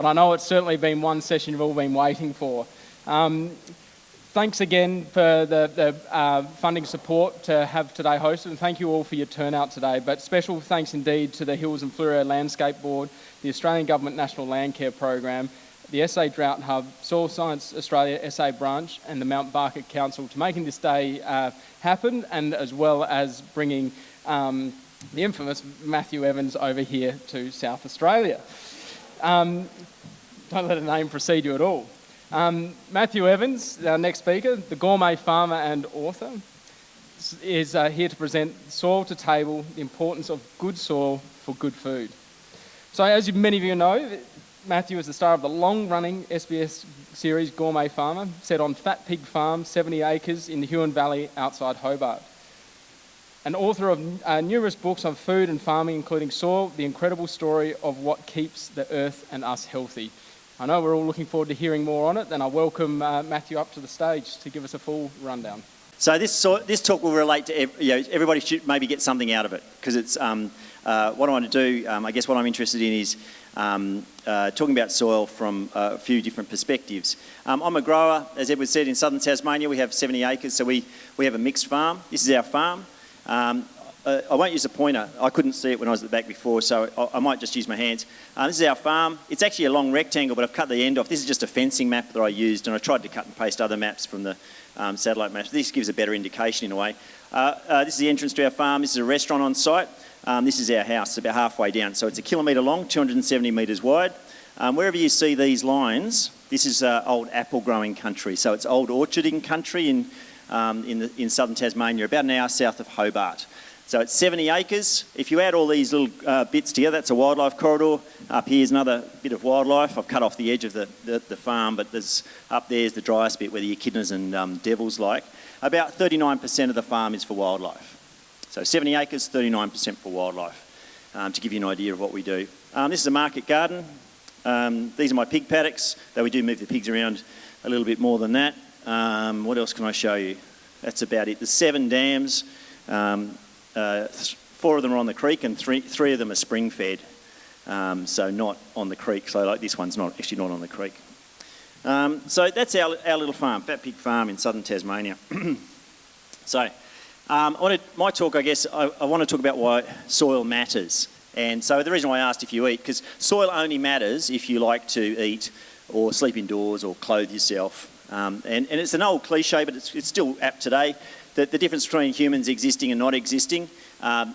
But I know it's certainly been one session you've all been waiting for. Thanks again for the funding support to have today hosted, and thank you all for your turnout today. But special thanks indeed to the Hills and Fleurieu Landscape Board, the Australian Government National Landcare Program, the SA Drought Hub, Soil Science Australia SA Branch, and the Mount Barker Council to making this day happen, and as well as bringing the infamous Matthew Evans over here to South Australia. Don't let a name precede you at all. Matthew Evans, our next speaker, the gourmet farmer and author, is here to present Soil to Table, the importance of good soil for good food. So as many of you know, Matthew is the star of the long-running SBS series Gourmet Farmer, set on Fat Pig Farm, 70 acres in the Huon Valley outside Hobart. An author of numerous books on food and farming, including Soil, the incredible story of what keeps the earth and us healthy. I know we're all looking forward to hearing more on it, and I welcome Matthew up to the stage to give us a full rundown. So this talk will relate to everybody should maybe get something out of it, because it's what I want to do. I guess what I'm interested in is talking about soil from a few different perspectives. I'm a grower, as Edward said, in southern Tasmania. We have 70 acres, so we have a mixed farm. This is our farm. I won't use a pointer. I couldn't see it when I was at the back before, so I might just use my hands. This is our farm. It's actually a long rectangle, but I've cut the end off. This is just a fencing map that I used, and I tried to cut and paste other maps from the satellite maps. This gives a better indication in a way. This is the entrance to our farm. This is a restaurant on site. This is our house, about halfway down. So it's 1 kilometre long, 270 metres wide. Wherever you see these lines, this is old apple growing country. So it's old orcharding country in southern Tasmania, about an hour south of Hobart. So it's 70 acres. If you add all these little bits together, that's a wildlife corridor. Up here's another bit of wildlife. I've cut off the edge of the farm, but up there's the driest bit where the echidnas and devils like. About 39% of the farm is for wildlife. So 70 acres, 39% for wildlife, to give you an idea of what we do. This is a market garden. These are my pig paddocks, though we do move the pigs around a little bit more than that. What else can I show you? That's about it. There's 7 dams. 4 of them are on the creek, and three of them are spring fed, so not on the creek. So like this one's not on the creek. So that's our little farm, Fat Pig Farm in southern Tasmania. So my talk, I guess, I want to talk about why soil matters. And so the reason why I asked if you eat, because soil only matters if you like to eat or sleep indoors or clothe yourself. And it's an old cliche, but it's still apt today. The difference between humans existing and not existing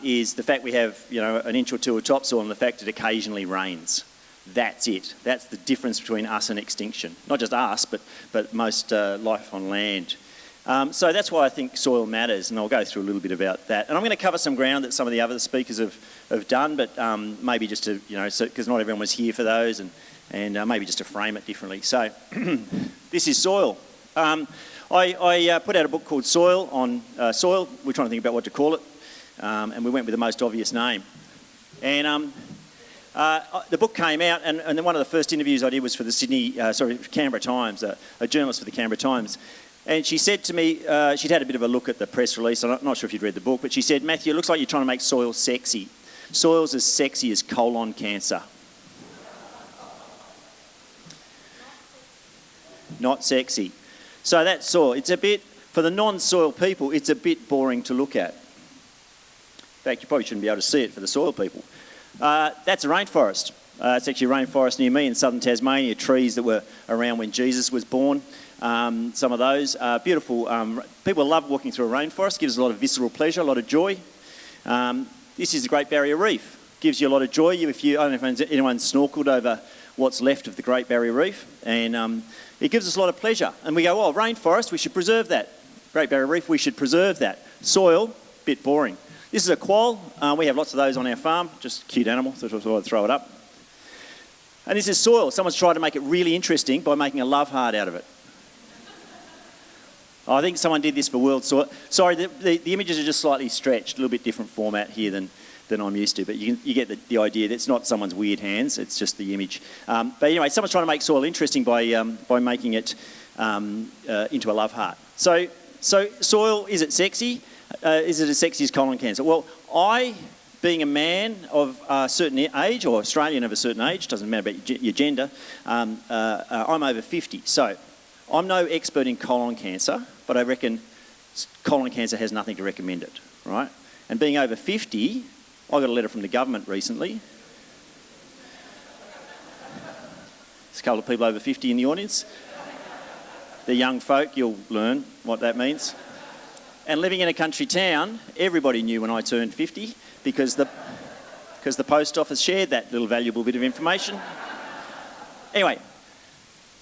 is the fact we have, an inch or two of topsoil, and the fact it occasionally rains. That's it. That's the difference between us and extinction. Not just us, but most life on land. So that's why I think soil matters, and I'll go through a little bit about that. And I'm going to cover some ground that some of the other speakers have done, but maybe just to, because not everyone was here for those, and maybe just to frame it differently. So this is soil. I put out a book called Soil on soil. We're trying to think about what to call it, and we went with the most obvious name. And the book came out, and then one of the first interviews I did was for the Canberra Times, a journalist for the Canberra Times. And she said to me, she'd had a bit of a look at the press release. I'm not sure if you'd read the book, but she said, "Matthew, it looks like you're trying to make soil sexy. Soil's as sexy as colon cancer." Not sexy. So that's soil. It's a bit, for the non-soil people, it's a bit boring to look at. In fact, you probably shouldn't be able to see it for the soil people. That's a rainforest. It's actually a rainforest near me in southern Tasmania, trees that were around when Jesus was born. Some of those beautiful. People love walking through a rainforest. Gives a lot of visceral pleasure, a lot of joy. This is the Great Barrier Reef. Gives you a lot of joy. I don't know if anyone's snorkeled over what's left of the Great Barrier Reef, and it gives us a lot of pleasure. And we go, oh, rainforest, we should preserve that. Great Barrier Reef, we should preserve that. Soil, bit boring. This is a quoll. We have lots of those on our farm. Just a cute animal, so I thought I'd throw it up. And this is soil. Someone's tried to make it really interesting by making a love heart out of it. I think someone did this for World Soil. Sorry, the images are just slightly stretched, a little bit different format here than I'm used to, but you get the idea. That's not someone's weird hands, it's just the image. But anyway, someone's trying to make soil interesting by making it into a love heart. So soil, is it sexy? Is it as sexy as colon cancer? Well, I being a man of a certain age, or Australian of a certain age, doesn't matter about your gender, I'm over 50. So I'm no expert in colon cancer, but I reckon colon cancer has nothing to recommend it, right? And being over 50, I got a letter from the government recently. There's a couple of people over 50 in the audience. They're young folk, you'll learn what that means. And living in a country town, everybody knew when I turned 50 because the post office shared that little valuable bit of information. Anyway,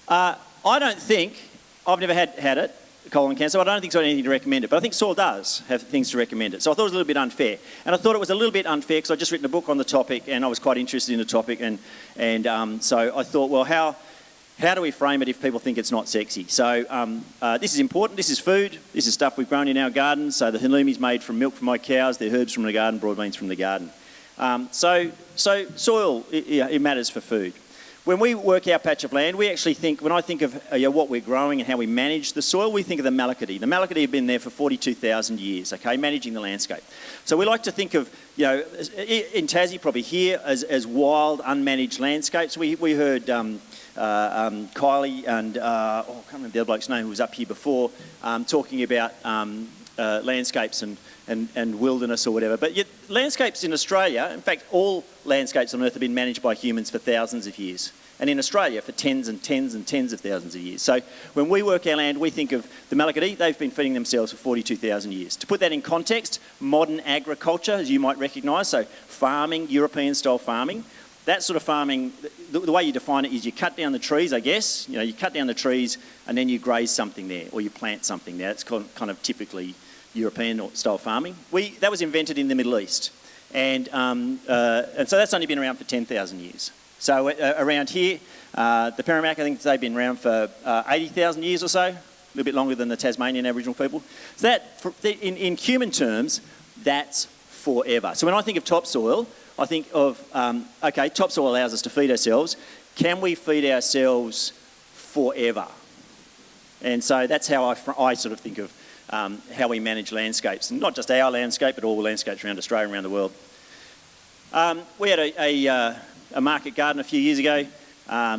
I don't think, I've never had it, colon cancer, but I don't think it's got anything to recommend it. But I think soil does have things to recommend it. So I thought it was a little bit unfair. And I thought it was a little bit unfair because I'd just written a book on the topic and I was quite interested in the topic. And so I thought, well, how do we frame it if people think it's not sexy? So this is important. This is food. This is stuff we've grown in our garden. So the halloumi's made from milk from my cows. They're herbs from the garden, broad beans from the garden. So soil, it matters for food. When we work our patch of land, we actually think, when I think of what we're growing and how we manage the soil, we think of the Malakadi. The Malakadi have been there for 42,000 years, okay, managing the landscape. So we like to think of, in Tassie, probably here, as wild, unmanaged landscapes. We heard Kylie and, I can't remember the other bloke's name who was up here before, talking about landscapes and wilderness or whatever. But yet, landscapes in Australia, in fact, all landscapes on Earth have been managed by humans for thousands of years. And in Australia for tens and tens and tens of thousands of years. So when we work our land, we think of the Malakadi, they've been feeding themselves for 42,000 years. To put that in context, modern agriculture, as you might recognise, so farming, European-style farming, that sort of farming, the way you define it is you cut down the trees, I guess. You cut down the trees and then you graze something there or you plant something there. It's kind of typically European-style farming. That was invented in the Middle East. And so that's only been around for 10,000 years. So around here, the Parramac, I think they've been around for 80,000 years or so, a little bit longer than the Tasmanian Aboriginal people. So that, in human terms, that's forever. So when I think of topsoil, I think of, topsoil allows us to feed ourselves. Can we feed ourselves forever? And so that's how I sort of think of how we manage landscapes, and not just our landscape, but all the landscapes around Australia and around the world. We had a market garden a few years ago.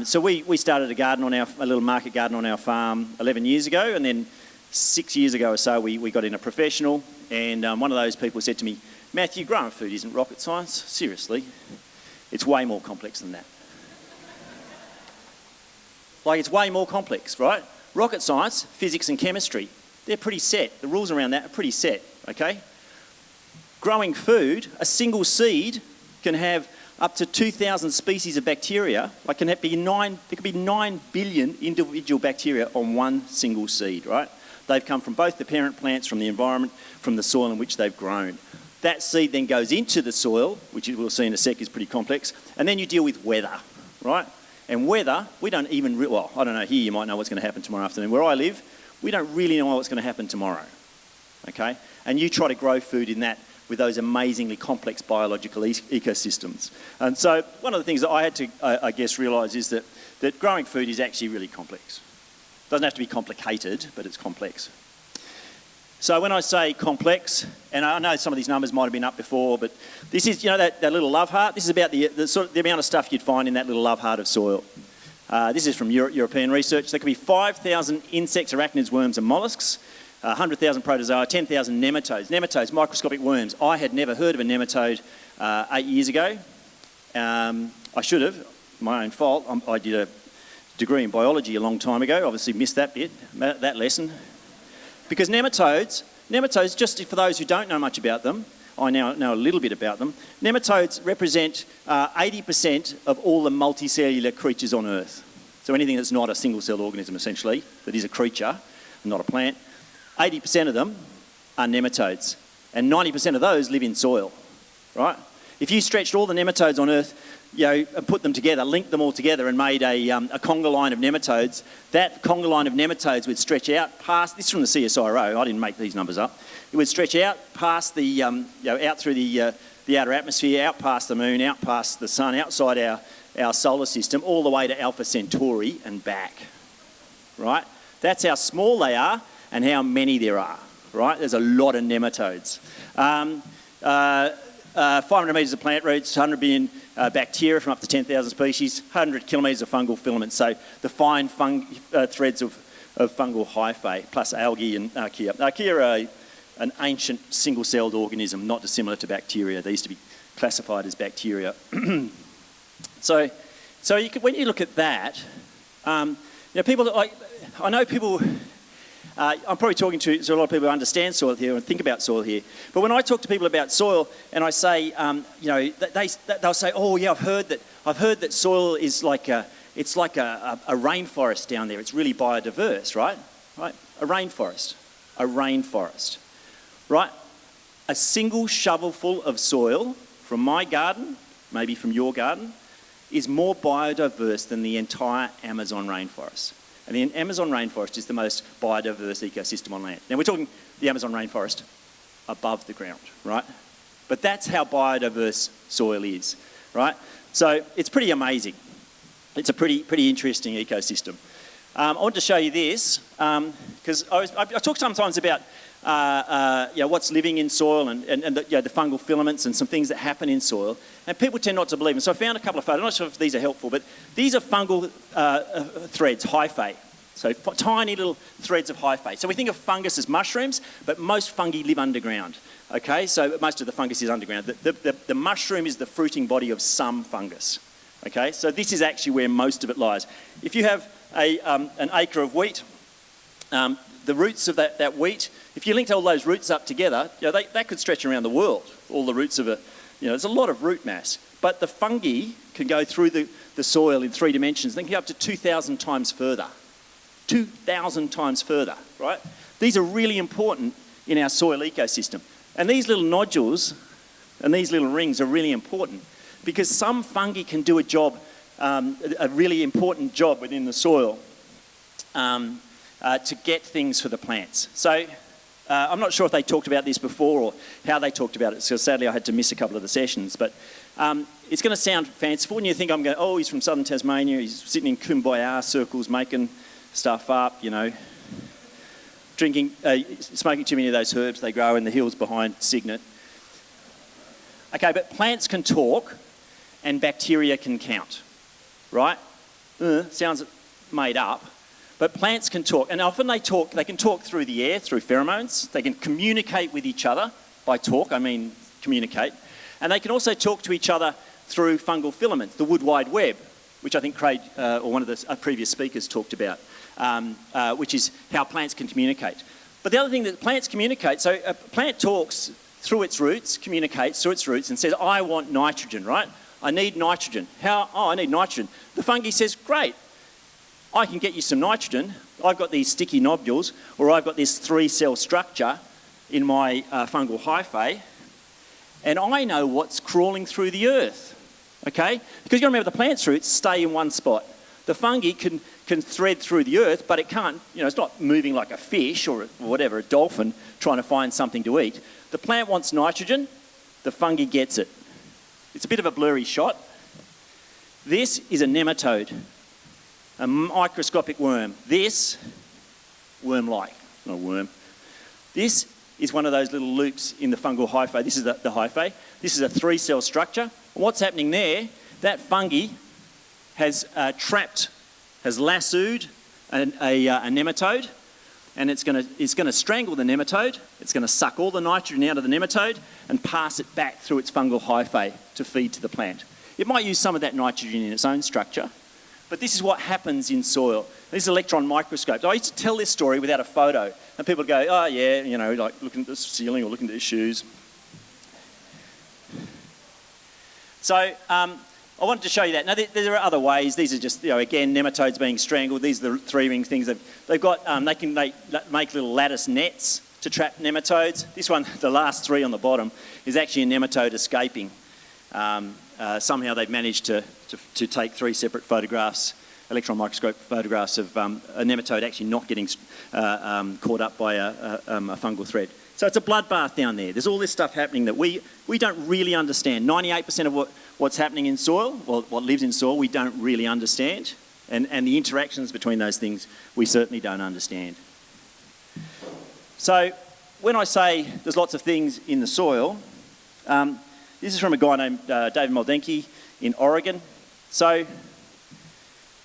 So we started a little market garden on our farm 11 years ago, and then 6 years ago or so we got in a professional, and one of those people said to me, Matthew, growing food isn't rocket science. Seriously, it's way more complex than that. It's way more complex, right? Rocket science, physics and chemistry, they're pretty set. The rules around that are pretty set, okay? Growing food, a single seed can have up to 2,000 species of bacteria. There could be 9 billion individual bacteria on one single seed, right? They've come from both the parent plants, from the environment, from the soil in which they've grown. That seed then goes into the soil, which we'll see in a sec is pretty complex, and then you deal with weather, right? And weather, we don't even, I don't know, here you might know what's going to happen tomorrow afternoon. Where I live, we don't really know what's going to happen tomorrow, okay? And you try to grow food in that with those amazingly complex biological ecosystems. And so one of the things that I had to, I guess, realise is that growing food is actually really complex. It doesn't have to be complicated, but it's complex. So when I say complex, and I know some of these numbers might have been up before, but this is, that little love heart. This is about the amount of stuff you'd find in that little love heart of soil. This is from European research. There could be 5,000 insects, arachnids, worms and molluscs, 100,000 protozoa, 10,000 nematodes. Nematodes, microscopic worms. I had never heard of a nematode 8 years ago. I should have, my own fault. I did a degree in biology a long time ago. Obviously missed that bit, that lesson. Because nematodes, just for those who don't know much about them, I now know a little bit about them, nematodes represent 80% of all the multicellular creatures on Earth. So anything that's not a single-celled organism, essentially, that is a creature, not a plant, 80% of them are nematodes. And 90% of those live in soil, right? If you stretched all the nematodes on Earth, and put them together, linked them all together and made a conga line of nematodes, that conga line of nematodes would stretch out past, this is from the CSIRO, I didn't make these numbers up, it would stretch out past the, out through the outer atmosphere, out past the moon, out past the sun, outside our solar system, all the way to Alpha Centauri and back, right? That's how small they are and how many there are, right? There's a lot of nematodes. 500 metres of plant roots, 100 billion bacteria from up to 10,000 species, 100 kilometres of fungal filaments, so the fine threads of fungal hyphae, plus algae and archaea. Archaea are an ancient single-celled organism, not dissimilar to bacteria. They used to be classified as bacteria. So when you look at that, people like, I know people, I'm probably talking to a lot of people who understand soil here and think about soil here, but when I talk to people about soil and I say, they'll say, oh yeah, I've heard that soil is like it's like a rainforest down there. It's really biodiverse, right? Right? A rainforest, right? A single shovelful of soil from my garden, maybe from your garden, is more biodiverse than the entire Amazon rainforest. And the Amazon rainforest is the most biodiverse ecosystem on land. Now we're talking the Amazon rainforest above the ground, right? But that's how biodiverse soil is, right? So it's pretty amazing. It's a pretty interesting ecosystem. I want to show you this because I talk sometimes about what's living in soil and the fungal filaments and some things that happen in soil, and people tend not to believe them. So I found a couple of photos. I'm not sure if these are helpful, but these are fungal threads, hyphae. So tiny little threads of hyphae. So we think of fungus as mushrooms, but most fungi live underground. Okay, so most of the fungus is underground. The mushroom is the fruiting body of some fungus. Okay, so this is actually where most of it lies. If you have an acre of wheat, the roots of that wheat, if you linked all those roots up together, that could stretch around the world, all the roots of there's a lot of root mass. But the fungi can go through the soil in 3 dimensions. They can go up to 2,000 times further. 2,000 times further, right? These are really important in our soil ecosystem. And these little nodules and these little rings are really important because some fungi can do a really important job within the soil to get things for the plants. So I'm not sure if they talked about this before or how they talked about it, so sadly I had to miss a couple of the sessions, but it's going to sound fanciful and you think I'm going, oh, he's from southern Tasmania, he's sitting in kumbaya circles making stuff up, smoking too many of those herbs they grow in the hills behind Cygnet. Okay, but plants can talk and bacteria can count, right? Sounds made up, but plants can talk, and often they can talk through the air, through pheromones, they can communicate with each other. By talk, I mean communicate, and they can also talk to each other through fungal filaments, the wood wide web, which I think Craig, or one of the previous speakers talked about, which is how plants can communicate. But the other thing that plants communicate, so a plant talks through its roots, communicates through its roots and says, I want nitrogen, right? I need nitrogen. How? Oh, I need nitrogen. The fungi says, great, I can get you some nitrogen. I've got these sticky nodules, or I've got this 3-cell structure in my fungal hyphae, and I know what's crawling through the earth, okay? Because you've got to remember the plant's roots stay in one spot. The fungi can thread through the earth, but it can't, it's not moving like a fish or whatever, a dolphin trying to find something to eat. The plant wants nitrogen, the fungi gets it. It's a bit of a blurry shot. This is a nematode, a microscopic worm. This, worm-like, not a worm. This is one of those little loops in the fungal hyphae. This is the hyphae. This is a 3-cell structure. And what's happening there, that fungi has lassoed a nematode, and it's going to strangle the nematode. It's going to suck all the nitrogen out of the nematode and pass it back through its fungal hyphae to feed to the plant. It might use some of that nitrogen in its own structure, but this is what happens in soil. These electron microscopes. I used to tell this story without a photo, and people would go, oh yeah, like looking at the ceiling or looking at the shoes. So I wanted to show you that. Now there are other ways. These are just, again, nematodes being strangled. These are the 3-ring things. They've got, they can make little lattice nets to trap nematodes. This one, the last 3 on the bottom, is actually a nematode escaping. Somehow they've managed to take 3 separate photographs, electron microscope photographs of a nematode actually not getting caught up by a fungal thread. So it's a bloodbath down there. There's all this stuff happening that we don't really understand. 98% of what's happening in soil, or what lives in soil, we don't really understand. And the interactions between those things, we certainly don't understand. So when I say there's lots of things in the soil, This is from a guy named David Moldenke in Oregon. So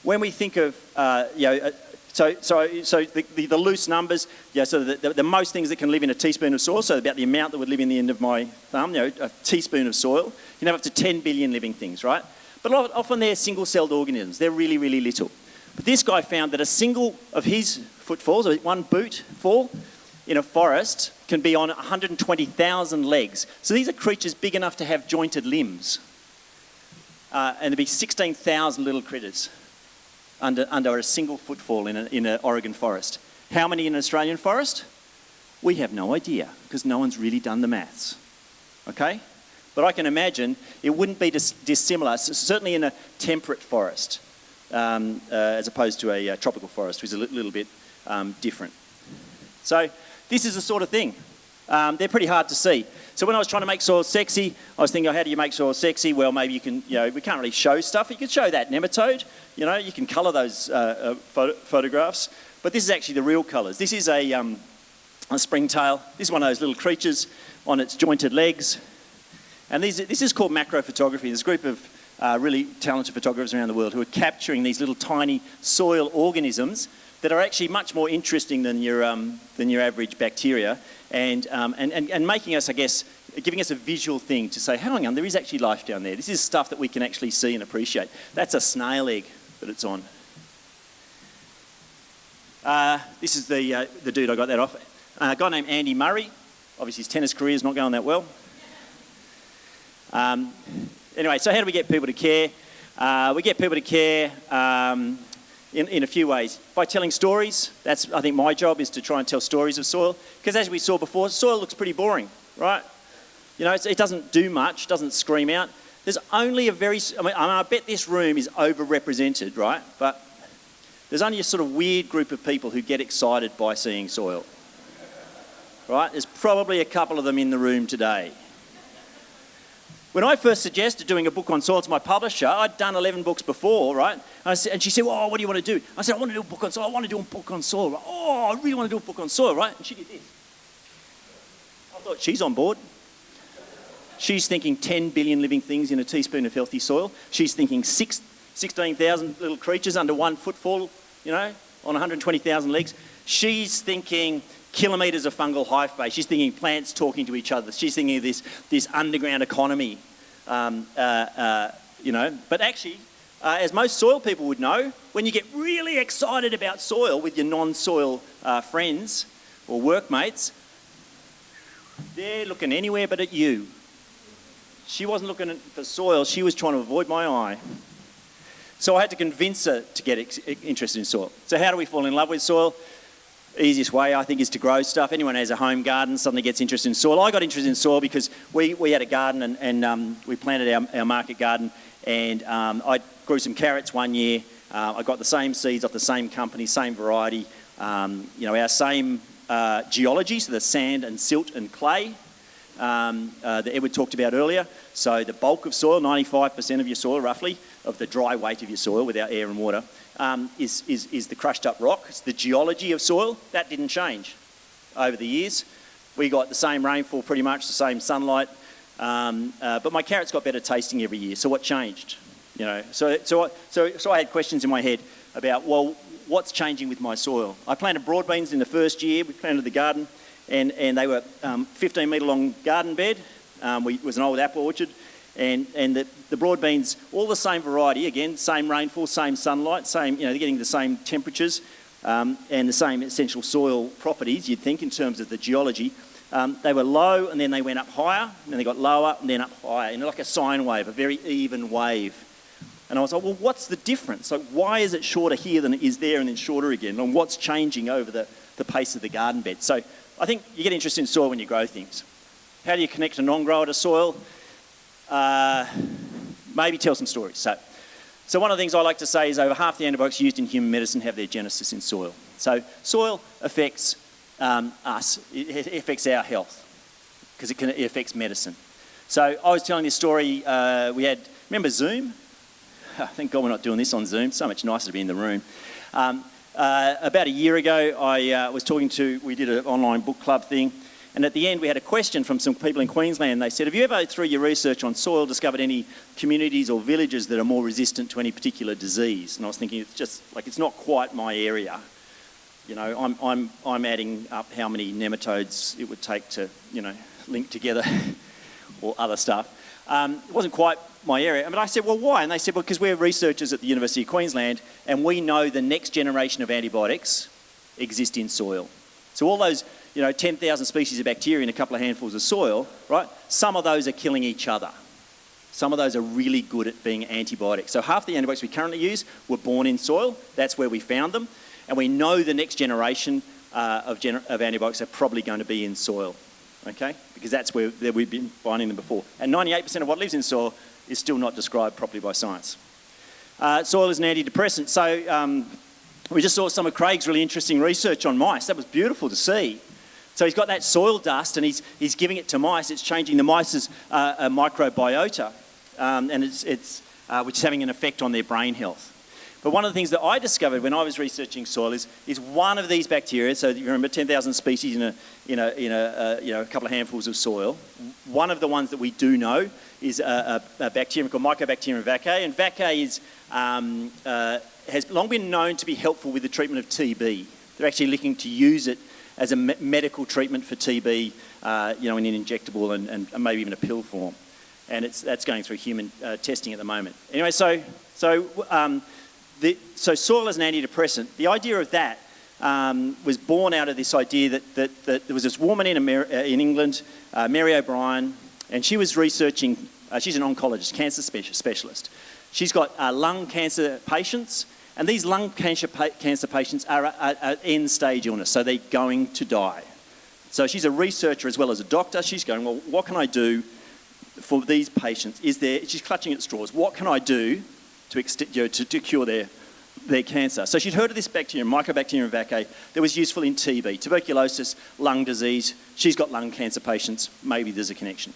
when we think of, so the loose numbers, so the most things that can live in a teaspoon of soil, so about the amount that would live in the end of my thumb, a teaspoon of soil, you can have up to 10 billion living things, right? But often they're single-celled organisms. They're really, really little. But this guy found that a single of his footfalls, or one boot fall in a forest, can be on 120,000 legs. So these are creatures big enough to have jointed limbs. And there'd be 16,000 little critters under a single footfall in an Oregon forest. How many in an Australian forest? We have no idea, because no one's really done the maths. Okay? But I can imagine it wouldn't be dissimilar, certainly in a temperate forest, as opposed to a tropical forest, which is a little bit different. So this is the sort of thing. They're pretty hard to see. So when I was trying to make soil sexy, I was thinking, oh, how do you make soil sexy? Well, maybe you can, we can't really show stuff. You can show that nematode, you can colour those photographs. But this is actually the real colours. This is a springtail. This is one of those little creatures on its jointed legs. And this is called macrophotography. There's a group of really talented photographers around the world who are capturing these little tiny soil organisms that are actually much more interesting than your average bacteria, and making us, I guess, giving us a visual thing to say, hang on, there is actually life down there. This is stuff that we can actually see and appreciate. That's a snail egg that it's on. This is the dude I got that off. A guy named Andy Murray. Obviously his tennis career is not going that well. Anyway, so how do we get people to care? We get people to care in a few ways. By telling stories. That's, I think, my job is to try and tell stories of soil. Because as we saw before, soil looks pretty boring, right? It doesn't do much, doesn't scream out. There's only I bet this room is overrepresented, right? But there's only a sort of weird group of people who get excited by seeing soil, right? There's probably a couple of them in the room today. When I first suggested doing a book on soil to my publisher, I'd done 11 books before, right? And she said, well, what do you want to do? I said, I want to do a book on soil. I want to do a book on soil. Right? Oh, I really want to do a book on soil, right? And she did this. I thought, she's on board. She's thinking 10 billion living things in a teaspoon of healthy soil. She's thinking 16,000 little creatures under one footfall, on 120,000 legs. She's thinking kilometres of fungal hyphae. She's thinking plants talking to each other. She's thinking of this underground economy, But actually, as most soil people would know, when you get really excited about soil with your non-soil friends or workmates, they're looking anywhere but at you. She wasn't looking for soil. She was trying to avoid my eye. So I had to convince her to get interested in soil. So how do we fall in love with soil? Easiest way, I think, is to grow stuff. Anyone who has a home garden suddenly gets interested in soil. I got interested in soil because we had a garden and we planted our market garden, and I grew some carrots one year. I got the same seeds off the same company, same variety, our same geology, so the sand and silt and clay that Edward talked about earlier. So the bulk of soil, 95% of your soil roughly, of the dry weight of your soil without air and water, is the crushed up rock. It's the geology of soil. That didn't change over the years. We got the same rainfall pretty much, the same sunlight, but my carrots got better tasting every year. So what changed? So I had questions in my head about, well, what's changing with my soil? I planted broad beans in the first year. We planted the garden, and they were 15 metre long garden bed. It was an old apple orchard. And the broad beans, all the same variety, again, same rainfall, same sunlight, they're getting the same temperatures and the same essential soil properties, you'd think, in terms of the geology. They were low, and then they went up higher, and then they got lower, and then up higher, like a sine wave, a very even wave. And I was like, well, what's the difference? Like, why is it shorter here than it is there and then shorter again? And what's changing over the pace of the garden bed? So I think you get interested in soil when you grow things. How do you connect a non-grower to soil? Maybe tell some stories. So one of the things I like to say is over half the antibiotics used in human medicine have their genesis in soil. So soil affects us. It affects our health because it affects medicine. So I was telling this story. Remember Zoom? Thank God we're not doing this on Zoom. So much nicer to be in the room. About a year ago, we did an online book club thing, And at the end, we had a question from some people in Queensland. They said, have you ever, through your research on soil, discovered any communities or villages that are more resistant to any particular disease? And I was thinking, it's just like, it's not quite my area. You know, I'm adding up how many nematodes it would take to, you know, link together or other stuff. It wasn't quite my area. But I said, well, why? And they said, well, because we're researchers at the University of Queensland and we know the next generation of antibiotics exist in soil. So all those, you know, 10,000 species of bacteria in a couple of handfuls of soil, right? Some of those are killing each other. Some of those are really good at being antibiotics. So half the antibiotics we currently use were born in soil. That's where we found them. And we know the next generation of antibiotics are probably going to be in soil, okay? Because that's where we've been finding them before. And 98% of what lives in soil is still not described properly by science. Soil is an antidepressant. So we just saw some of Craig's really interesting research on mice. That was beautiful to see. So he's got that soil dust and he's giving it to mice. It's changing the mice's microbiota, and which is having an effect on their brain health. But one of the things that I discovered when I was researching soil is one of these bacteria. So you remember 10,000 species in a couple of handfuls of soil. One of the ones that we do know is a bacterium called Mycobacterium vaccae, and vaccae has long been known to be helpful with the treatment of TB. They're actually looking to use it as a medical treatment for TB, in an injectable and maybe even a pill form. And that's going through human testing at the moment. Anyway, so soil as an antidepressant, the idea of that was born out of this idea that there was this woman in England, Mary O'Brien, and she was researching, she's an oncologist, cancer specialist. She's got lung cancer patients, and these lung cancer patients are end-stage illness, so they're going to die. So she's a researcher as well as a doctor. She's going, well, what can I do for these patients? She's clutching at straws. What can I do to cure their cancer? So she'd heard of this bacterium, Mycobacterium vaccae, that was useful in TB, tuberculosis, lung disease. She's got lung cancer patients. Maybe there's a connection.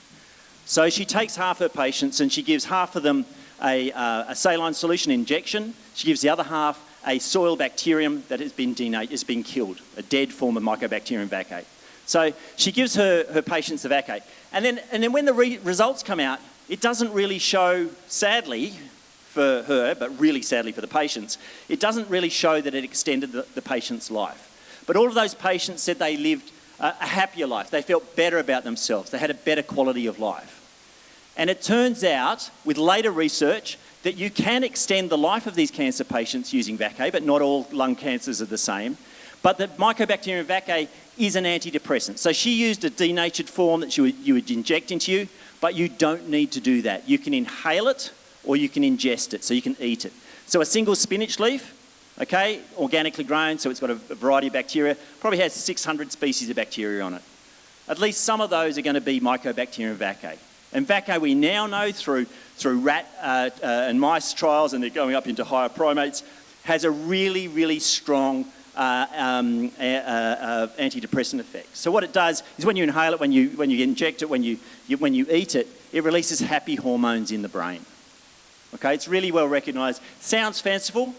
So she takes half her patients and she gives half of them a saline solution injection. She gives the other half a soil bacterium that has been killed, a dead form of Mycobacterium vaccae. So she gives her patients the vaccae. And then when the results come out, it doesn't really show, sadly for her, but really sadly for the patients, it doesn't really show that it extended the patient's life. But all of those patients said they lived a happier life. They felt better about themselves. They had a better quality of life. And it turns out, with later research, that you can extend the life of these cancer patients using vaccae, but not all lung cancers are the same. But the Mycobacterium vaccae is an antidepressant. So she used a denatured form that you would inject into you, but you don't need to do that. You can inhale it or you can ingest it, so you can eat it. So a single spinach leaf, okay, organically grown, so it's got a variety of bacteria, probably has 600 species of bacteria on it. At least some of those are going to be Mycobacterium vaccae. And vaccae, we now know through rat and mice trials, and they're going up into higher primates, has a really, really strong antidepressant effect. So what it does is when you inhale it, when you inject it, when you eat it, it releases happy hormones in the brain. Okay, it's really well recognised. Sounds fanciful.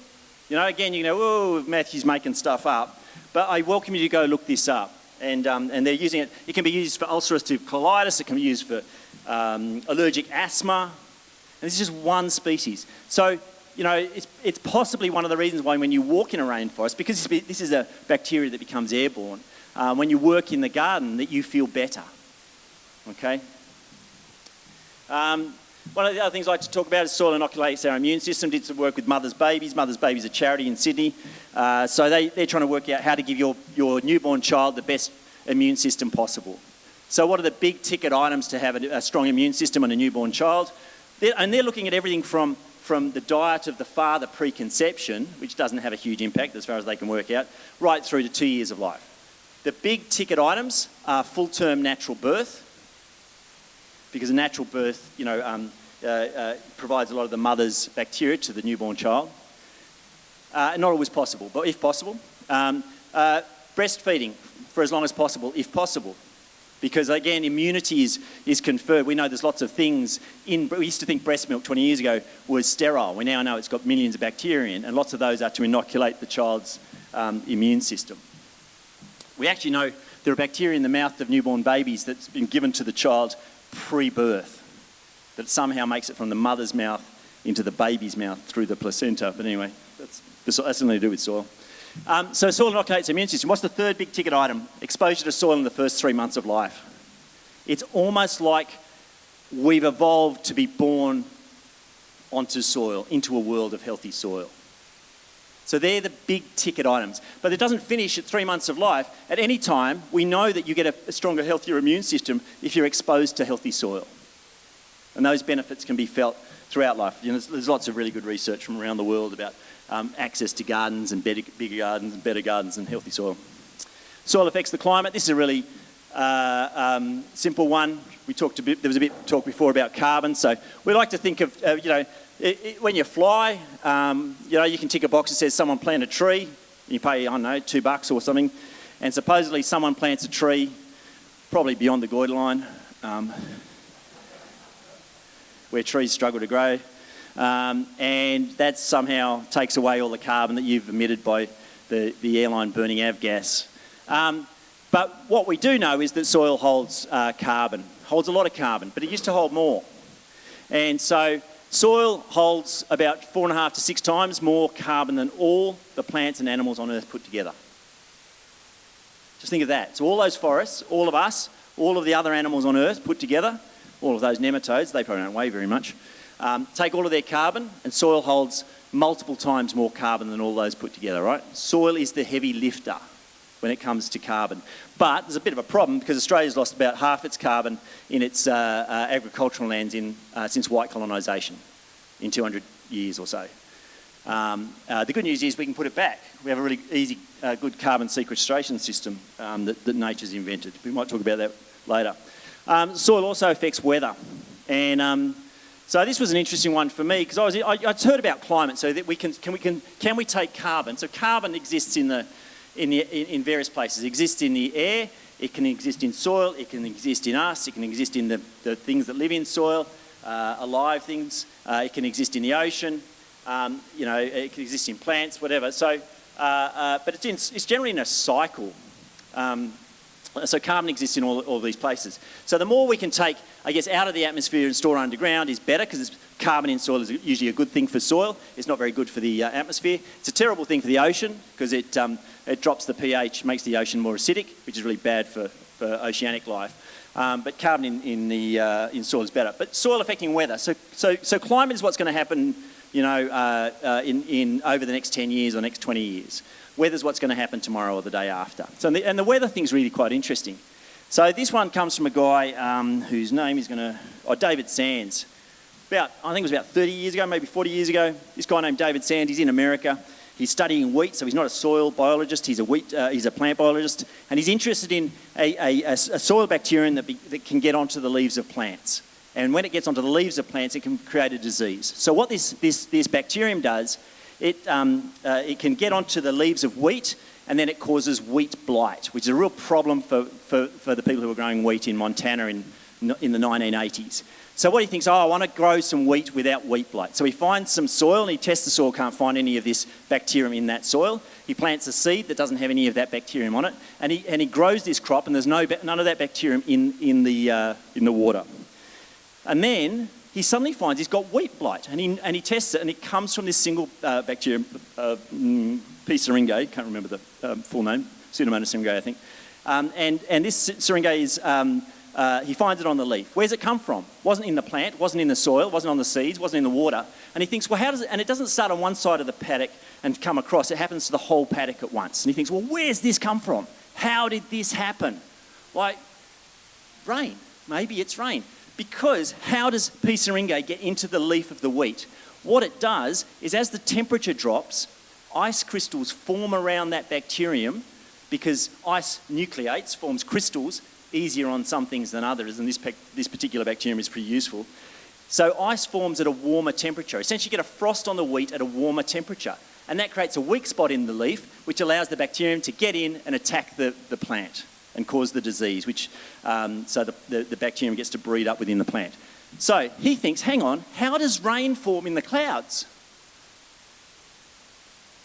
You know, again, you know, oh, Matthew's making stuff up. But I welcome you to go look this up. And they're using it. It can be used for ulcerative colitis. It can be used for allergic asthma. And this is just one species. So, you know, it's possibly one of the reasons why when you walk in a rainforest, because this is a bacteria that becomes airborne, when you work in the garden, that you feel better. Okay? One of the other things I like to talk about is soil inoculates our immune system. Did some work with Mothers Babies. Mothers Babies is a charity in Sydney. So they're trying to work out how to give your newborn child the best immune system possible. So what are the big ticket items to have a strong immune system on a newborn child? They're looking at everything from the diet of the father pre-conception, which doesn't have a huge impact as far as they can work out, right through to 2 years of life. The big ticket items are full-term natural birth, because a natural birth, provides a lot of the mother's bacteria to the newborn child. Not always possible, but if possible. Breastfeeding for as long as possible, if possible. Because again, immunity is conferred. We know there's lots of things we used to think breast milk 20 years ago was sterile. We now know it's got millions of bacteria in, and lots of those are to inoculate the child's immune system. We actually know there are bacteria in the mouth of newborn babies that's been given to the child pre-birth, that somehow makes it from the mother's mouth into the baby's mouth through the placenta. But anyway, that's nothing to do with soil. So soil inoculates the immune system. What's the third big ticket item? Exposure to soil in the first 3 months of life. It's almost like we've evolved to be born onto soil, into a world of healthy soil. So they're the big ticket items. But it doesn't finish at 3 months of life. At any time, we know that you get a stronger, healthier immune system if you're exposed to healthy soil. And those benefits can be felt throughout life. You know, there's lots of really good research from around the world about access to gardens and bigger gardens and better gardens and healthy soil. Soil affects the climate. This is a really simple one. There was a bit of talk before about carbon. So we like to think of, when you fly, you can tick a box that says someone planted a tree. You pay, I don't know, $2 or something. And supposedly someone plants a tree, probably beyond the Goyder line, where trees struggle to grow. And that somehow takes away all the carbon that you've emitted by the airline burning avgas. But what we do know is that soil holds carbon, holds a lot of carbon, but it used to hold more. And so soil holds about 4.5 to 6 times more carbon than all the plants and animals on Earth put together. Just think of that. So all those forests, all of us, all of the other animals on Earth put together, all of those nematodes, they probably don't weigh very much, take all of their carbon, and soil holds multiple times more carbon than all those put together, right? Soil is the heavy lifter when it comes to carbon. But there's a bit of a problem because Australia's lost about half its carbon in its agricultural lands since white colonisation in 200 years or so. The good news is we can put it back. We have a really easy, good carbon sequestration system that nature's invented. We might talk about that later. Soil also affects weather. And so this was an interesting one for me because I'd heard about climate, so that can we take carbon? So carbon exists in various places. It exists in the air, it can exist in soil, it can exist in us, it can exist in the things that live in soil, alive things, it can exist in the ocean, it can exist in plants, whatever. So, but it's generally in a cycle. So carbon exists in all these places. So the more we can take, I guess, out of the atmosphere and store underground is better because carbon in soil is usually a good thing for soil. It's not very good for the atmosphere. It's a terrible thing for the ocean because it drops the pH, makes the ocean more acidic, which is really bad for oceanic life. But carbon in soil is better. But soil affecting weather. So climate is what's going to happen, in over the next 10 years or next 20 years. Weather's what's going to happen tomorrow or the day after. So the weather thing's really quite interesting. So this one comes from a guy whose name is David Sands. I think it was about 30 years ago, maybe 40 years ago. This guy named David Sands, he's in America. He's studying wheat, so he's not a soil biologist, he's a plant biologist, and he's interested in a soil bacterium that can get onto the leaves of plants. And when it gets onto the leaves of plants, it can create a disease. So what this bacterium does, it can get onto the leaves of wheat, and then it causes wheat blight, which is a real problem for the people who were growing wheat in Montana in the 1980s. So what he thinks, I want to grow some wheat without wheat blight. So he finds some soil and he tests the soil, can't find any of this bacterium in that soil. He plants a seed that doesn't have any of that bacterium on it, and he grows this crop, and there's none of that bacterium in the water. And then he suddenly finds he's got wheat blight, and he tests it, and it comes from this single bacterium, P. syringae, can't remember the full name, Pseudomonas syringae, I think. And this syringae is, he finds it on the leaf. Where's it come from? Wasn't in the plant, wasn't in the soil, wasn't on the seeds, wasn't in the water. And he thinks, well, how does it, and it doesn't start on one side of the paddock and come across, it happens to the whole paddock at once. And he thinks, well, where's this come from? How did this happen? Like, rain. Maybe it's rain. Because how does P. syringae get into the leaf of the wheat? What it does is as the temperature drops, ice crystals form around that bacterium because ice nucleates, forms crystals, easier on some things than others, and this particular bacterium is pretty useful. So ice forms at a warmer temperature. Essentially you get a frost on the wheat at a warmer temperature, and that creates a weak spot in the leaf, which allows the bacterium to get in and attack the plant and cause the disease, which so the bacterium gets to breed up within the plant. So he thinks, hang on, how does rain form in the clouds?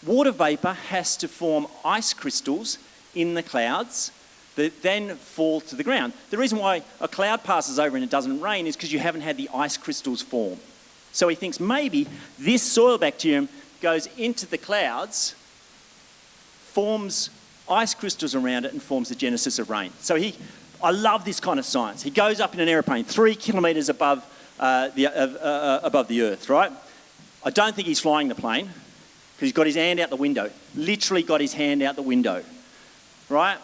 Water vapour has to form ice crystals in the clouds that then fall to the ground. The reason why a cloud passes over and it doesn't rain is because you haven't had the ice crystals form. So he thinks maybe this soil bacterium goes into the clouds, forms ice crystals around it and forms the genesis of rain. So I love this kind of science. He goes up in an aeroplane 3 kilometres above the earth, right? I don't think he's flying the plane because he's got his hand out the window. Literally got his hand out the window, right?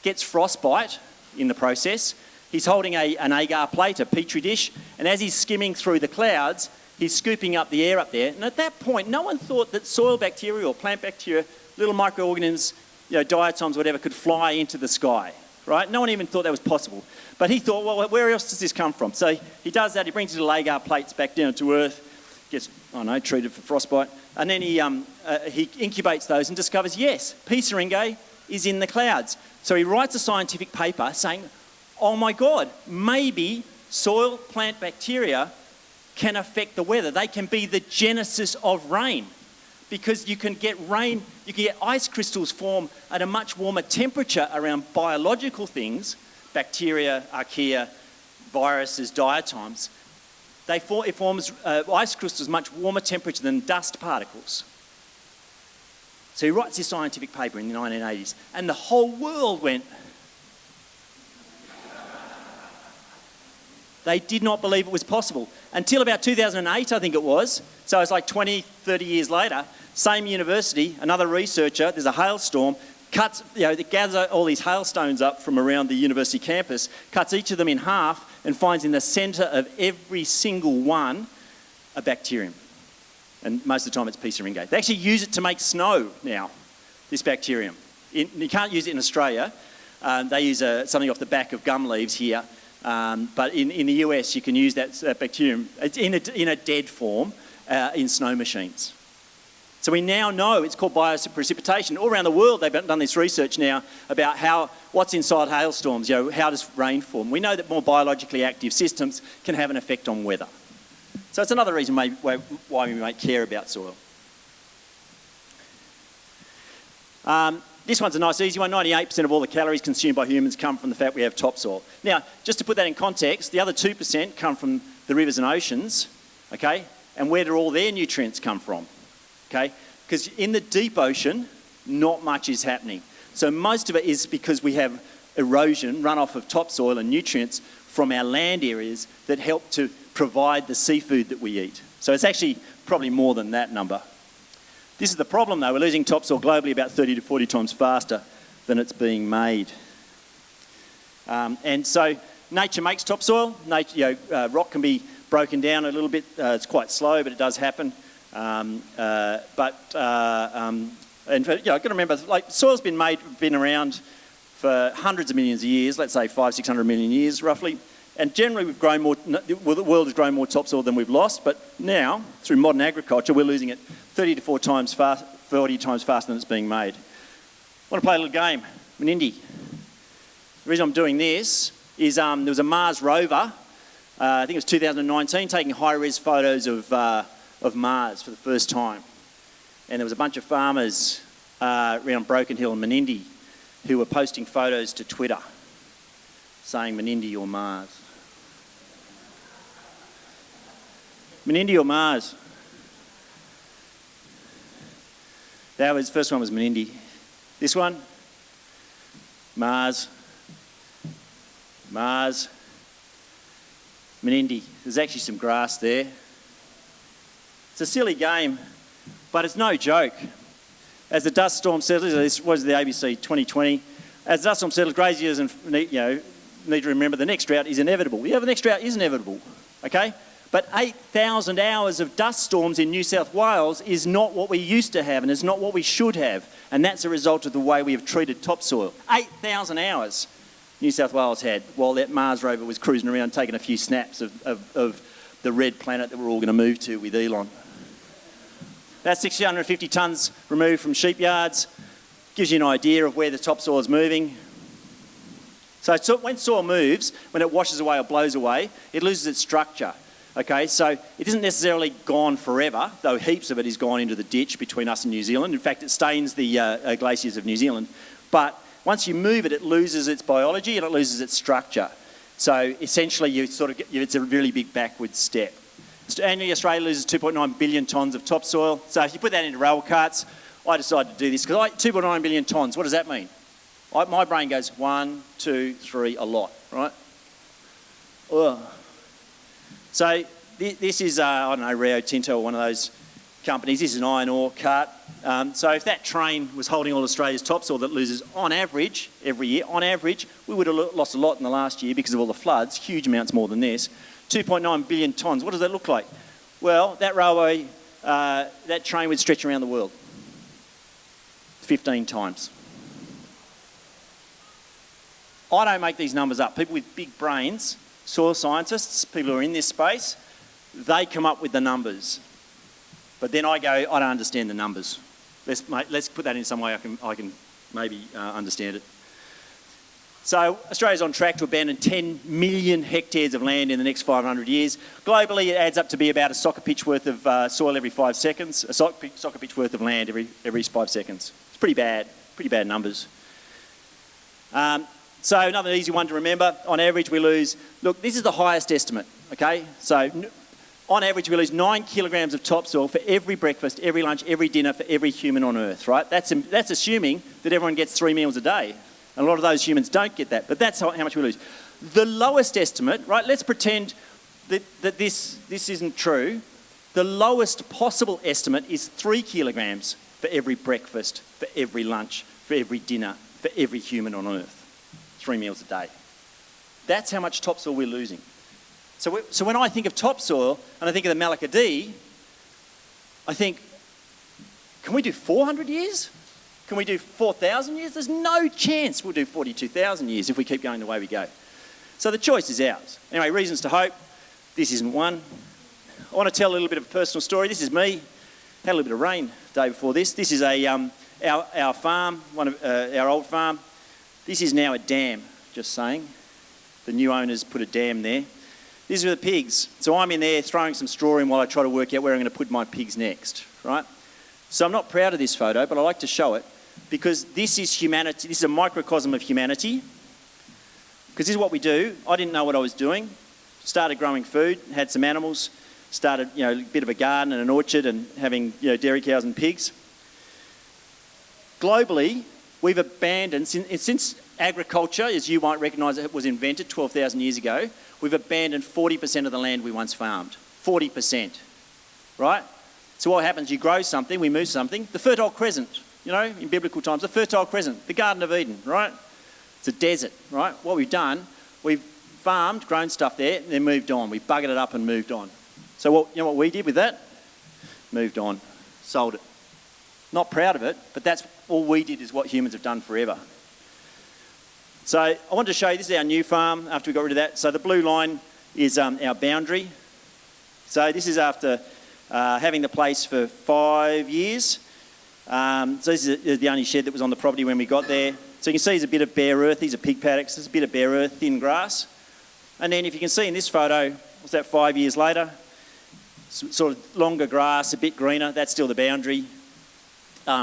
Gets frostbite in the process. He's holding an agar plate, a petri dish, and as he's skimming through the clouds, he's scooping up the air up there. And at that point, no one thought that soil bacteria or plant bacteria, little microorganisms, diatoms, whatever, could fly into the sky, right? No one even thought that was possible. But he thought, well, where else does this come from? So he does that. He brings his little agar plates back down to earth, gets, treated for frostbite, and then he incubates those and discovers, yes, P. syringae is in the clouds. So he writes a scientific paper saying, oh my God, maybe soil plant bacteria can affect the weather. They can be the genesis of rain because you can get rain, you can get ice crystals form at a much warmer temperature around biological things, bacteria, archaea, viruses, diatoms. It forms ice crystals much warmer temperature than dust particles. So he writes this scientific paper in the 1980s, and the whole world went. They did not believe it was possible. Until about 2008, I think it was. So it's like 20, 30 years later, same university, another researcher, there's a hailstorm, they gather all these hailstones up from around the university campus, cuts each of them in half and finds in the centre of every single one a bacterium. And most of the time it's P. syringae. They actually use it to make snow now, this bacterium. You can't use it in Australia. They use something off the back of gum leaves here. But in the US, you can use that bacterium. It's in a dead form in snow machines. So we now know it's called bioprecipitation. All around the world, they've done this research now about what's inside hailstorms. How does rain form? We know that more biologically active systems can have an effect on weather. So it's another reason why we might care about soil. This one's a nice easy one. 98% of all the calories consumed by humans come from the fact we have topsoil. Now, just to put that in context, the other 2% come from the rivers and oceans, okay? And where do all their nutrients come from, okay? Because in the deep ocean, not much is happening. So most of it is because we have erosion, runoff of topsoil and nutrients from our land areas that help to provide the seafood that we eat. So it's actually probably more than that number. This is the problem though, we're losing topsoil globally about 30 to 40 times faster than it's being made. And so nature makes topsoil. Rock can be broken down a little bit. It's quite slow, but it does happen. And you've got to remember, soil's been around for hundreds of millions of years, let's say 500-600 million years roughly. And generally the world has grown more topsoil than we've lost, but now, through modern agriculture, we're losing it 40 times faster than it's being made. I want to play a little game, Menindee. The reason I'm doing this is there was a Mars rover, I think it was 2019, taking high-res photos of Mars for the first time. And there was a bunch of farmers around Broken Hill and Menindee who were posting photos to Twitter saying Menindee or Mars. Menindee or Mars? First one was Menindee. This one? Mars. Mars. Menindee. There's actually some grass there. It's a silly game, but it's no joke. As the dust storm settles, this was the ABC 2020, as the dust storm settles, graziers need to remember the next drought is inevitable. Yeah, the next drought is inevitable, okay? But 8,000 hours of dust storms in New South Wales is not what we used to have and is not what we should have. And that's a result of the way we have treated topsoil. 8,000 hours New South Wales had while that Mars rover was cruising around taking a few snaps of the red planet that we're all going to move to with Elon. That's 650 tonnes removed from sheep yards. Gives you an idea of where the topsoil is moving. So when soil moves, when it washes away or blows away, it loses its structure. Okay, so it isn't necessarily gone forever, though heaps of it is gone into the ditch between us and New Zealand. In fact, it stains the glaciers of New Zealand. But Once you move it, it loses its biology and it loses its structure. So essentially, it's a really big backward step. Annually, Australia loses 2.9 billion tonnes of topsoil. So if you put that into rail carts, I decided to do this because 2.9 billion tonnes, what does that mean? My brain goes 1, 2, 3, a lot, right? Ugh. So this is, I don't know, Rio Tinto or one of those companies. This is an iron ore cart. So if that train was holding all Australia's topsoil that loses, on average, every year, on average, we would have lost a lot in the last year because of all the floods, huge amounts more than this. 2.9 billion tonnes. What does that look like? Well, that railway, that train would stretch around the world 15 times. I don't make these numbers up. People with big brains, soil scientists, people who are in this space, they come up with the numbers. But then I go, I don't understand the numbers. Let's put that in some way I can maybe understand it. So Australia's on track to abandon 10 million hectares of land in the next 500 years. Globally, it adds up to be about a soccer pitch worth of soil every 5 seconds, a soccer pitch worth of land every 5 seconds. It's pretty bad numbers. So another easy one to remember, on average we lose, look, this is the highest estimate, okay? So on average we lose 9 kilograms of topsoil for every breakfast, every lunch, every dinner for every human on Earth, right? That's assuming that everyone gets 3 meals a day. And a lot of those humans don't get that, but that's how much we lose. The lowest estimate, right, let's pretend that this isn't true. The lowest possible estimate is 3 kilograms for every breakfast, for every lunch, for every dinner, for every human on Earth. 3 meals a day. That's how much topsoil we're losing. So when I think of topsoil and I think of the Malacca Dee, I think, can we do 400 years? Can we do 4,000 years? There's no chance we'll do 42,000 years if we keep going the way we go. So the choice is ours. Anyway, reasons to hope. This isn't one. I want to tell a little bit of a personal story. This is me. Had a little bit of rain the day before this. This is our farm, our old farm. This is now a dam, just saying. The new owners put a dam there. These are the pigs. So I'm in there throwing some straw in while I try to work out where I'm going to put my pigs next, right? So I'm not proud of this photo, but I like to show it because this is humanity. This is a microcosm of humanity. Because this is what we do. I didn't know what I was doing. Started growing food, had some animals, started, a bit of a garden and an orchard and having, dairy cows and pigs. Globally, we've abandoned, since agriculture, as you might recognise, it was invented 12,000 years ago, we've abandoned 40% of the land we once farmed. 40%, right? So what happens, you grow something, we move something, the Fertile Crescent, in biblical times, the Fertile Crescent, the Garden of Eden, right? It's a desert, right? What we've done, we've farmed, grown stuff there, and then moved on. We buggered it up and moved on. So what we did with that? Moved on, sold it. Not proud of it, but that's all we did is what humans have done forever. So I wanted to show you, this is our new farm after we got rid of that. So the blue line is our boundary. So this is after having the place for 5 years. So this is the only shed that was on the property when we got there. So you can see there's a bit of bare earth. These are pig paddocks. There's a bit of bare earth, thin grass. And then if you can see in this photo, what's that, 5 years later? Sort of longer grass, a bit greener. That's still the boundary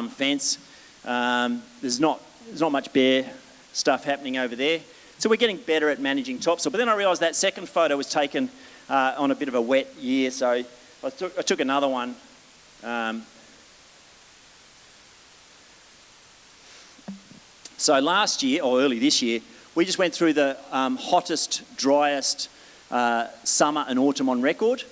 fence. There's not much bare stuff happening over there. So we're getting better at managing topsoil. But then I realised that second photo was taken on a bit of a wet year. So I took another one. So last year, or early this year, we just went through the hottest, driest summer and autumn on record.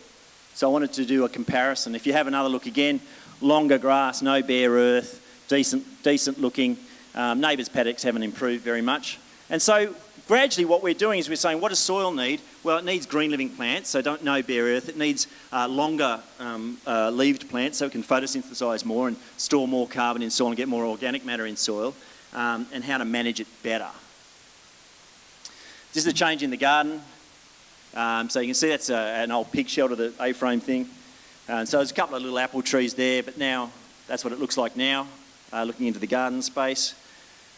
So I wanted to do a comparison. If you have another look again, longer grass, no bare earth, decent looking. Neighbours' paddocks haven't improved very much. And so gradually what we're doing is we're saying, what does soil need? Well, it needs green living plants, so no bare earth. It needs longer leaved plants so it can photosynthesise more and store more carbon in soil and get more organic matter in soil, and how to manage it better. This is a change in the garden. So you can see that's an old pig shelter, the A-frame thing. So there's a couple of little apple trees there, but now that's what it looks like now, looking into the garden space.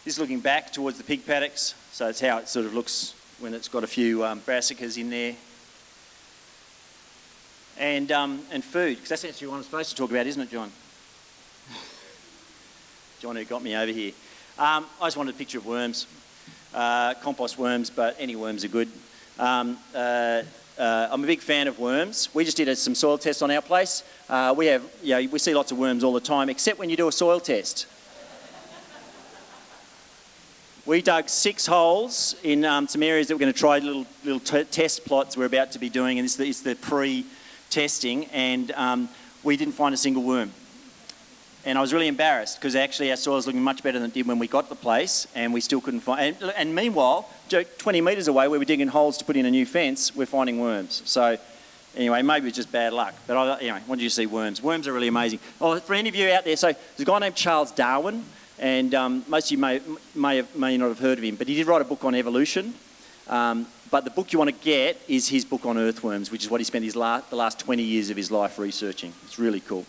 This is looking back towards the pig paddocks, so it's how it sort of looks when it's got a few brassicas in there. And food, because that's actually what I'm supposed to talk about, isn't it, John? John, who got me over here. I just wanted a picture of worms, compost worms, but any worms are good. I'm a big fan of worms. We just did some soil tests on our place. We see lots of worms all the time, except when you do a soil test. We dug 6 holes in some areas that we're going to try little test plots we're about to be doing, and it's the pre-testing, and we didn't find a single worm. And I was really embarrassed because actually our soil's looking much better than it did when we got the place, and we still couldn't find. And meanwhile, 20 metres away, where we're digging holes to put in a new fence, we're finding worms. So anyway, maybe it's just bad luck. But anyway, what did you see? Worms. Worms are really amazing. Oh, for any of you out there, so there's a guy named Charles Darwin, and most of you may not have heard of him, but he did write a book on evolution. But the book you want to get is his book on earthworms, which is what he spent the last 20 years of his life researching. It's really cool.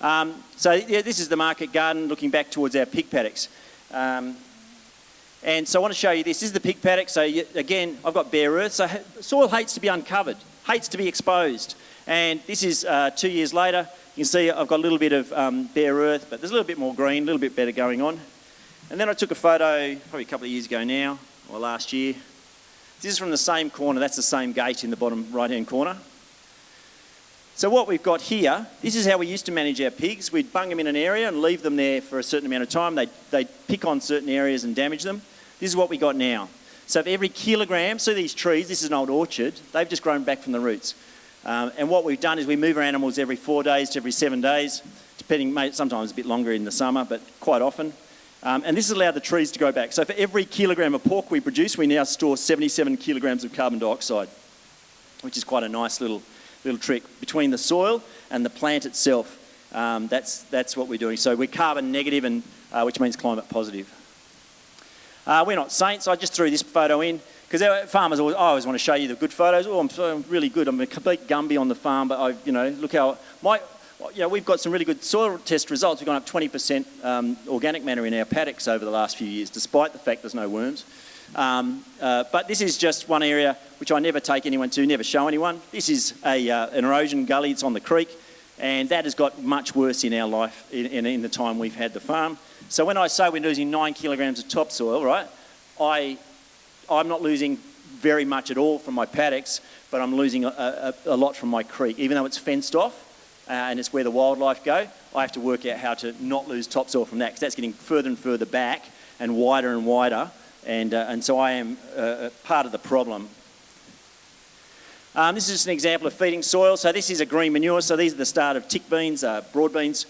This is the market garden looking back towards our pig paddocks. And so I want to show you this. This is the pig paddock. So again, I've got bare earth. So soil hates to be uncovered, hates to be exposed. And this is 2 years later. You can see I've got a little bit of bare earth, but there's a little bit more green, a little bit better going on. And then I took a photo probably a couple of years ago now, or last year. This is from the same corner. That's the same gate in the bottom right-hand corner. So what we've got here, this is how we used to manage our pigs. We'd bung them in an area and leave them there for a certain amount of time. They'd pick on certain areas and damage them. This is what we got now. So for every kilogram, see these trees, this is an old orchard, they've just grown back from the roots. And what we've done is we move our animals every 4 days to every 7 days, depending, sometimes a bit longer in the summer, but quite often. And this has allowed the trees to grow back. So for every kilogram of pork we produce, we now store 77 kilograms of carbon dioxide, which is quite a nice little trick between the soil and the plant itself. That's what we're doing. So we're carbon negative, and which means climate positive. We're not saints. I just threw this photo in because our farmers always want to show you the good photos. Oh, I'm really good. I'm a complete Gumby on the farm, but look how we've got some really good soil test results. We've gone up 20% organic matter in our paddocks over the last few years, despite the fact there's no worms. But this is just one area which I never take anyone to, never show anyone. This is an erosion gully. It's on the creek, and that has got much worse in our life in the time we've had the farm. So when I say we're losing 9 kilograms of topsoil, right, I'm not losing very much at all from my paddocks, but I'm losing a lot from my creek. Even though it's fenced off and it's where the wildlife go, I have to work out how to not lose topsoil from that, because that's getting further and further back and wider. And so I am part of the problem. This is just an example of feeding soil. So this is a green manure. So these are the start of tick beans, broad beans.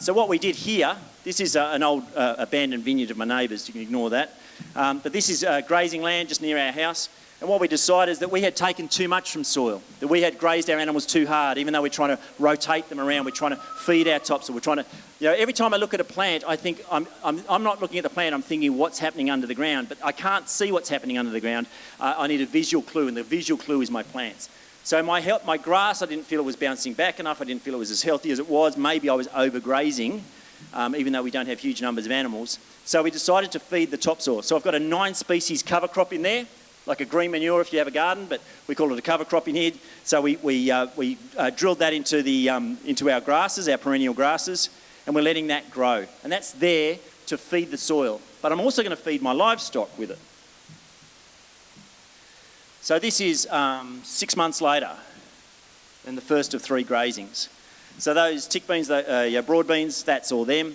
So what we did here, this is an old abandoned vineyard of my neighbours. You can ignore that. But this is grazing land just near our house. And what we decided is that we had taken too much from soil, that we had grazed our animals too hard. Even though we're trying to rotate them around, we're trying to feed our topsoil. We're trying to, every time I look at a plant, I think I'm not looking at the plant. I'm thinking what's happening under the ground, but I can't see what's happening under the ground. I need a visual clue, and the visual clue is my plants. So my grass, I didn't feel it was bouncing back enough. I didn't feel it was as healthy as it was. Maybe I was overgrazing, even though we don't have huge numbers of animals. So we decided to feed the topsoil. So I've got a 9-species cover crop in there, like a green manure if you have a garden, but we call it a cover crop in here. So we drilled that into our grasses, our perennial grasses, and we're letting that grow. And that's there to feed the soil. But I'm also going to feed my livestock with it. So this is 6 months later, and the first of 3 grazings. So those tick beans, broad beans, that's all them.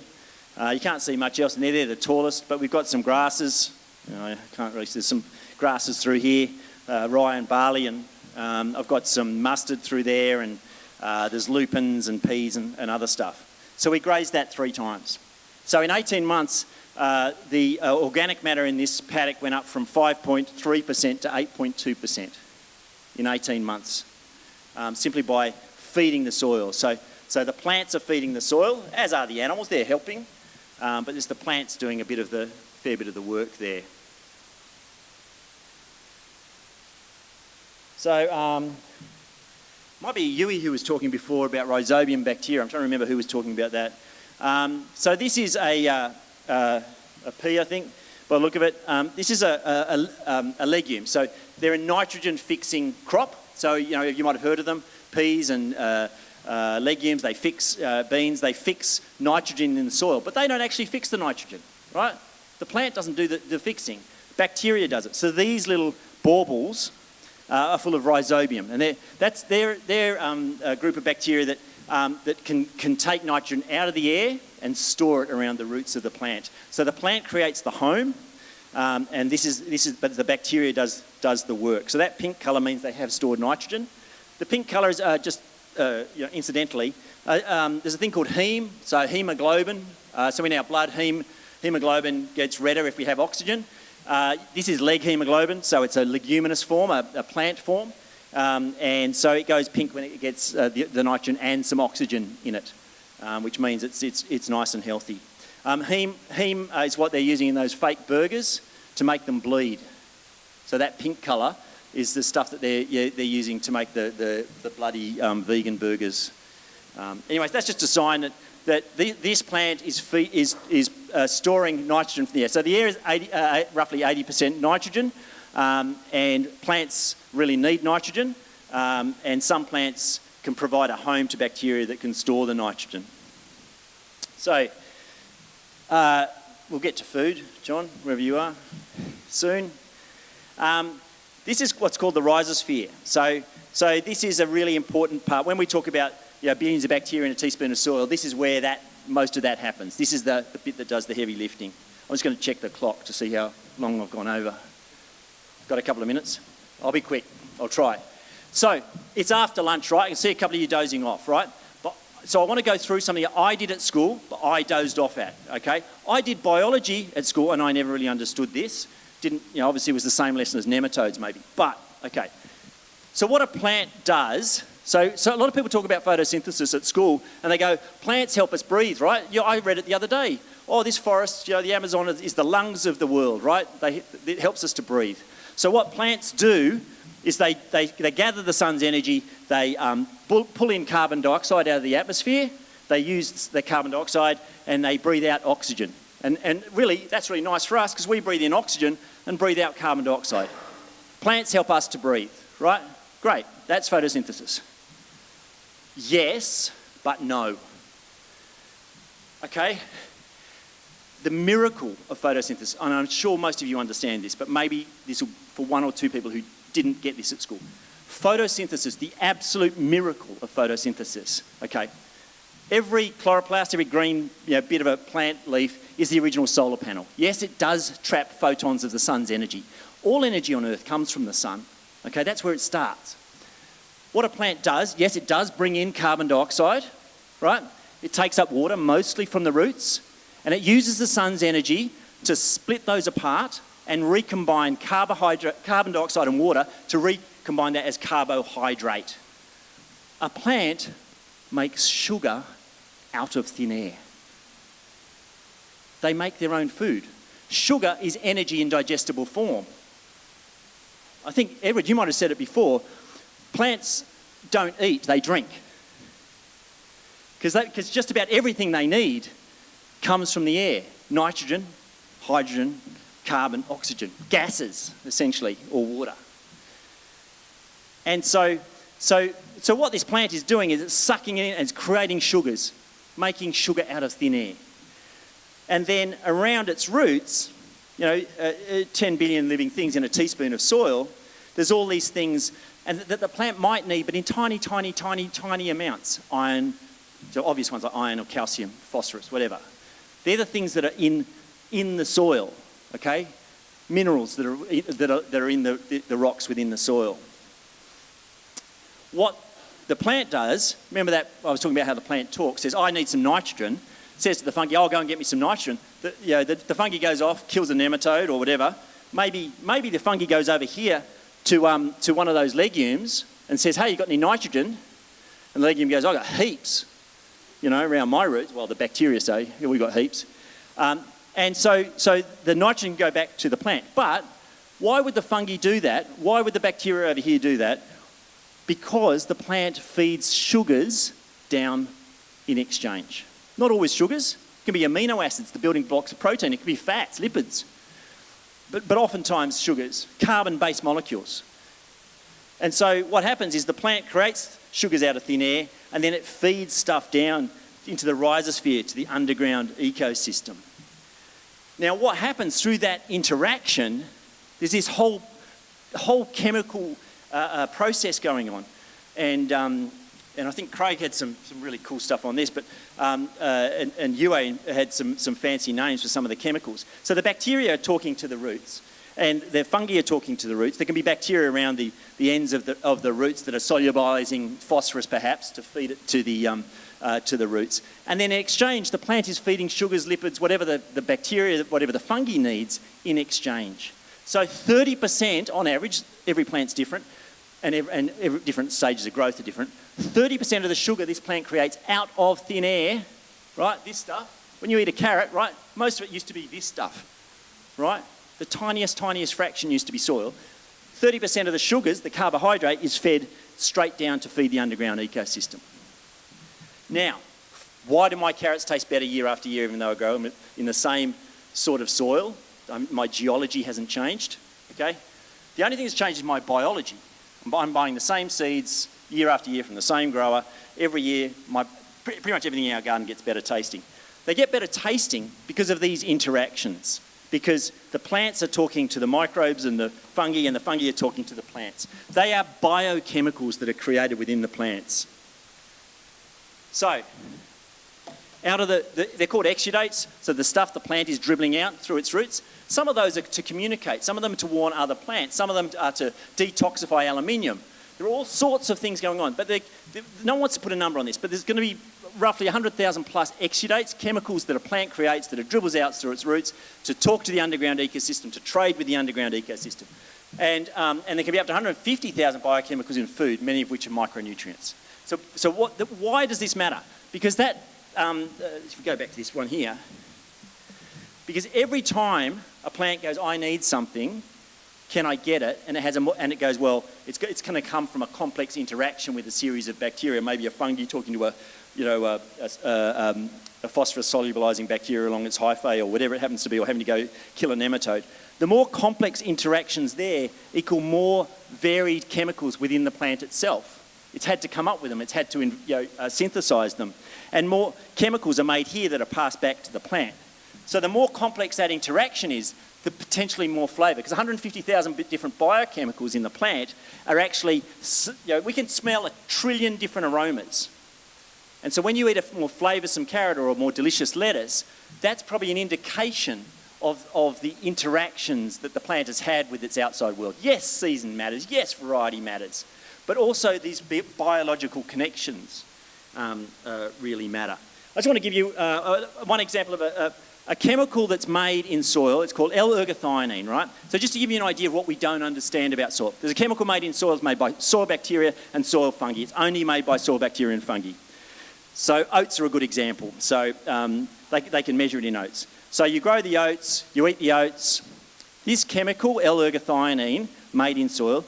You can't see much else in there. They're the tallest, but we've got some grasses. I can't really see. There's some grasses through here, rye and barley, and I've got some mustard through there, and there's lupins and peas and other stuff. So we grazed that 3 times. So in 18 months, the organic matter in this paddock went up from 5.3% to 8.2% in 18 months, simply by feeding the soil. So the plants are feeding the soil, as are the animals. They're helping, but it's the plants doing fair bit of the work there. So might be Yui who was talking before about rhizobium bacteria. I'm trying to remember who was talking about that. So this is a pea, I think, by the look of it. This is a legume. So they're a nitrogen-fixing crop. So you might have heard of them. Peas and legumes, they fix beans. They fix nitrogen in the soil, but they don't actually fix the nitrogen, right? The plant doesn't do the fixing. Bacteria does it. So these little baubles are full of rhizobium, and they're a group of bacteria that can take nitrogen out of the air and store it around the roots of the plant. So the plant creates the home, and but the bacteria does the work. So that pink colour means they have stored nitrogen. The pink colour is just incidentally. There's a thing called heme, so hemoglobin. So in our blood, hemoglobin gets redder if we have oxygen. This is leg hemoglobin, so it's a leguminous form, a plant form, and so it goes pink when it gets the nitrogen and some oxygen in it, which means it's nice and healthy. Heme is what they're using in those fake burgers to make them bleed. So that pink colour is the stuff that they're using to make the bloody vegan burgers. Anyways, that's just a sign that this plant is storing nitrogen from the air. So the air is roughly 80% nitrogen, and plants really need nitrogen, and some plants can provide a home to bacteria that can store the nitrogen. So we'll get to food, John, wherever you are, soon. This is what's called the rhizosphere. So this is a really important part. When we talk about billions of bacteria in a teaspoon of soil, this is where most of that happens. This is the bit that does the heavy lifting. I'm just going to check the clock to see how long I've gone over. Got a couple of minutes? I'll be quick. I'll try. So it's after lunch, right? I can see a couple of you dozing off, right? So I want to go through something that I did at school, but I dozed off at, okay? I did biology at school, and I never really understood this. Obviously it was the same lesson as nematodes maybe, but, okay. So what a plant does, so a lot of people talk about photosynthesis at school, and they go, plants help us breathe, right? I read it the other day. Oh, this forest, the Amazon is the lungs of the world, right? It helps us to breathe. So what plants do is they gather the sun's energy, they pull in carbon dioxide out of the atmosphere, they use the carbon dioxide, and they breathe out oxygen. And really, that's really nice for us because we breathe in oxygen and breathe out carbon dioxide. Plants help us to breathe, right? Great, that's photosynthesis. Yes, but no. Okay? The miracle of photosynthesis, and I'm sure most of you understand this, but maybe this will for one or two people who didn't get this at school. Photosynthesis, the absolute miracle of photosynthesis, okay? Every chloroplast, every green bit of a plant leaf is the original solar panel. Yes, it does trap photons of the sun's energy. All energy on Earth comes from the sun, okay? That's where it starts. What a plant does, yes, it does bring in carbon dioxide, right? It takes up water, mostly from the roots, and it uses the sun's energy to split those apart and recombine carbon dioxide and water to recombine that as carbohydrate. A plant makes sugar out of thin air. They make their own food. Sugar is energy in digestible form. I think, Edward, you might have said it before, plants don't eat, they drink. Because just about everything they need comes from the air. Nitrogen, hydrogen, carbon, oxygen, gases, essentially, or water. And so what this plant is doing is it's sucking in and it's creating sugars, making sugar out of thin air. And then around its roots, 10 billion living things in a teaspoon of soil, there's all these things and that the plant might need, but in tiny, tiny, tiny, tiny amounts. Iron, so obvious ones like iron or calcium, phosphorus, whatever. They're the things that are in the soil, okay? Minerals that are in the rocks within the soil. What the plant does, remember that I was talking about how the plant talks, says, I need some nitrogen, says to the fungi, I'll go and get me some nitrogen. The fungi goes off, kills a nematode or whatever. Maybe the fungi goes over here to one of those legumes and says, hey, you got any nitrogen? And the legume goes, I've got heaps, around my roots. Well, the bacteria say, yeah, we've got heaps. And so the nitrogen go back to the plant. But why would the fungi do that? Why would the bacteria over here do that? Because the plant feeds sugars down in exchange. Not always sugars. It can be amino acids, the building blocks of protein. It can be fats, lipids. But oftentimes sugars, carbon-based molecules. And so what happens is the plant creates sugars out of thin air and then it feeds stuff down into the rhizosphere, to the underground ecosystem. Now, what happens through that interaction, there's this whole chemical process going on. And I think Craig had some really cool stuff on this, but and Yue had some fancy names for some of the chemicals. So the bacteria are talking to the roots, and the fungi are talking to the roots. There can be bacteria around the ends of the roots that are solubilizing phosphorus, perhaps, to feed it to the roots. And then in exchange, the plant is feeding sugars, lipids, whatever the bacteria, whatever the fungi needs in exchange. So 30% on average, every plant's different, and every different stages of growth are different. 30% of the sugar this plant creates out of thin air, right, this stuff. When you eat a carrot, right, most of it used to be this stuff, right? The tiniest fraction used to be soil. 30% of the sugars, the carbohydrate, is fed straight down to feed the underground ecosystem. Now, why do my carrots taste better year after year even though I grow them in the same sort of soil? My geology hasn't changed, okay? The only thing that's changed is my biology. I'm buying the same seeds year after year from the same grower. Every year, pretty much everything in our garden gets better tasting. They get better tasting because of these interactions, because the plants are talking to the microbes and the fungi are talking to the plants. They are biochemicals that are created within the plants. So, out of they're called exudates, so the stuff the plant is dribbling out through its roots. Some of those are to communicate, some of them are to warn other plants, some of them are to detoxify aluminium. There are all sorts of things going on, but no one wants to put a number on this, but there's going to be roughly 100,000 plus exudates, chemicals that a plant creates that it dribbles out through its roots to talk to the underground ecosystem, to trade with the underground ecosystem. And there can be up to 150,000 biochemicals in food, many of which are micronutrients. So why does this matter? Because if we go back to this one here, because every time a plant goes, I need something, can I get it? And it goes, well, it's going to come from a complex interaction with a series of bacteria, maybe a fungi talking to a phosphorus solubilizing bacteria along its hyphae or whatever it happens to be, or having to go kill a nematode. The more complex interactions there equal more varied chemicals within the plant itself. It's had to come up with them. It's had to synthesize them. And more chemicals are made here that are passed back to the plant. So the more complex that interaction is, the potentially more flavour. Because 150,000 different biochemicals in the plant are actually, we can smell 1 trillion different aromas. And so when you eat a more flavoursome carrot or a more delicious lettuce, that's probably an indication of the interactions that the plant has had with its outside world. Yes, season matters. Yes, variety matters. But also these biological connections really matter. I just want to give you one example of a chemical that's made in soil. It's called L-ergothioneine, right? So just to give you an idea of what we don't understand about soil. There's a chemical made in soil. It's made by soil bacteria and soil fungi. It's only made by soil bacteria and fungi. So oats are a good example. So they can measure it in oats. So you grow the oats, you eat the oats. This chemical, L-ergothioneine, made in soil,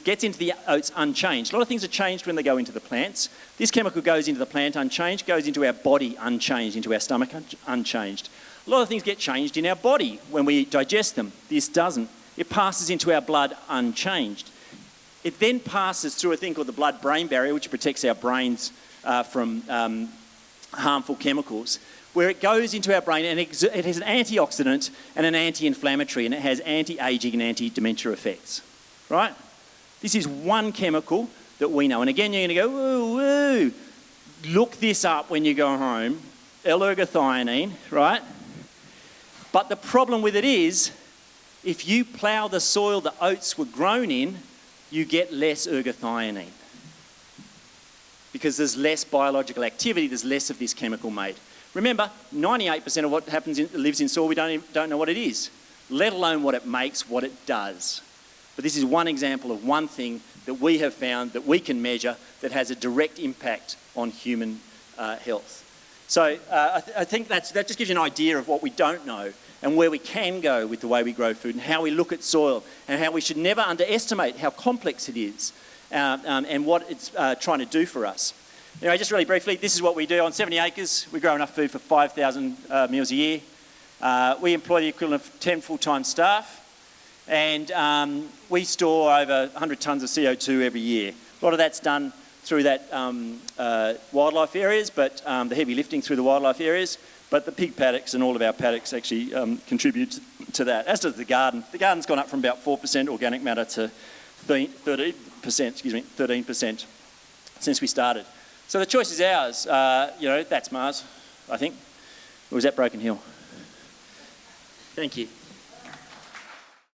gets into the oats unchanged. A lot of things are changed when they go into the plants. This chemical goes into the plant unchanged, goes into our body unchanged, into our stomach unchanged. A lot of things get changed in our body when we digest them. This doesn't. It passes into our blood unchanged. It then passes through a thing called the blood-brain barrier, which protects our brains from harmful chemicals, where it goes into our brain and it has an antioxidant and an anti-inflammatory, and it has anti-aging and anti-dementia effects, right? This is one chemical that we know. And again, you're going to go, woo, woo. Look this up when you go home. L-ergothioneine, right? But the problem with it is, if you plough the soil the oats were grown in, you get less ergothioneine. Because there's less biological activity, there's less of this chemical made. Remember, 98% of what lives in soil, we don't know what it is, let alone what it makes, what it does. But this is one example of one thing that we have found that we can measure that has a direct impact on human health. So I think that just gives you an idea of what we don't know and where we can go with the way we grow food and how we look at soil and how we should never underestimate how complex it is and what it's trying to do for us. Anyway, just really briefly, this is what we do. On 70 acres, we grow enough food for 5,000 meals a year. We employ the equivalent of 10 full-time staff. And we store over 100 tonnes of CO2 every year. A lot of that's done through that wildlife areas, but the heavy lifting through the wildlife areas. But the pig paddocks and all of our paddocks actually contribute to that, as does the garden. The garden's gone up from about 4% organic matter to 13% since we started. So the choice is ours. That's Mars, I think. Or was that Broken Hill? Thank you.